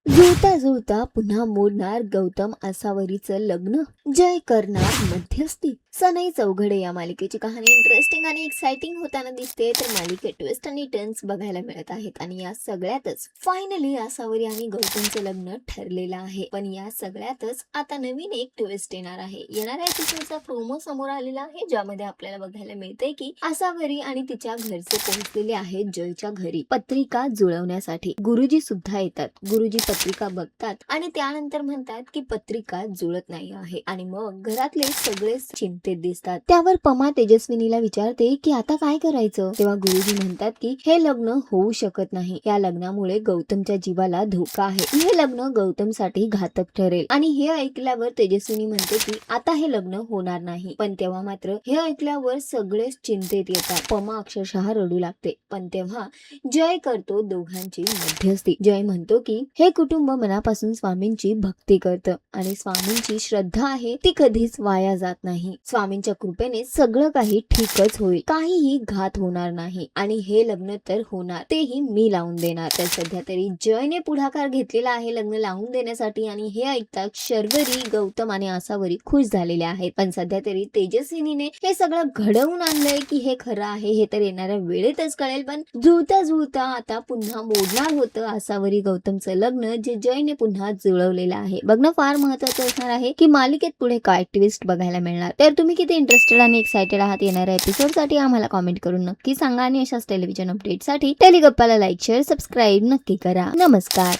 जुळता जुळता पुन्हा मोडणार गौतम आसावरीचं लग्न, जय करणार मध्यस्थी. सनई चौघडे या मालिकेची कहाणी इंटरेस्टिंग आणि एक्साइटिंग होताना दिसते, तर मालिकेत ट्विस्ट आणि टर्न्स बघायला मिळत आहेत. आणि या सगळ्यातच फायनली आसावरी आणि गौतमचं लग्न ठरलेलं आहे. पण या सगळ्यातच आता नवीन एक ट्विस्ट येणार आहे. येणाऱ्या एपिसोडचा प्रोमो समोर आलेला आहे, ज्यामध्ये आपल्याला बघायला मिळते की आसावरी आणि तिच्या घरचे पोहोचलेले आहेत जयच्या घरी पत्रिका जुळवण्यासाठी. गुरुजी सुद्धा येतात. गुरुजी पत्रिका बघतात आणि त्यानंतर म्हणतात की पत्रिका जुळत नाही आहे. आणि मग घरातले सगळे चिंतेत दिसतात. त्यावर पमा तेजस्विनीला विचारते की आता काय करायचं. तेव्हा गुरुजी म्हणतात की हे लग्न होऊ शकत नाही. या लग्नामुळे गौतमच्या जीवाला धोका आहे. हे लग्न गौतमसाठी घातक ठरेल. आणि हे ऐकल्यावर तेजस्विनी म्हणते की आता हे लग्न होणार नाही. पण तेव्हा मात्र हे ऐकल्यावर सगळेच चिंतेत येतात. पमा अक्षरशः रडू लागते. पण तेव्हा जय करतो दोघांची मध्यस्थी. जय म्हणतो की हे कुटुंब मनापासून स्वामींची भक्ती करतं आणि स्वामींची श्रद्धा आहे ती कधीच वाया जात नाही. स्वामींच्या कृपेने सगळं काही ठीकच होईल. काहीही घात होणार नाही आणि हे लग्न तर होणार, तेही मी लावून देणार. तर सध्या तरी जयने पुढाकार घेतलेला आहे लग्न लावून देण्यासाठी. आणि हे ऐकता शर्वरी, गौतम आणि आसावरी खुश झालेले आहेत. पण सध्या तरी तेजस्विनीने हे सगळं घडवून आणलंय की हे खरं आहे हे तर येणाऱ्या वेळेतच कळेल. पण जुळता जुळता आता पुन्हा मोडणार होतं आसावरी गौतमचं लग्न, जे जयने पुन्हा जुळवलेलं आहे. बघणं फार महत्वाचं असणार आहे की मालिकेत पुढे काय ट्विस्ट बघायला मिळणार. तर तुम्ही किती इंटरेस्टेड आणि एक्साइटेड आहात येणाऱ्या एपिसोडसाठी आम्हाला कॉमेंट करून नक्की सांगा. आणि अशाच टेलिव्हिजन अपडेटसाठी टेलिगप्पाला लाईक, शेअर, सबस्क्राईब नक्की करा. नमस्कार.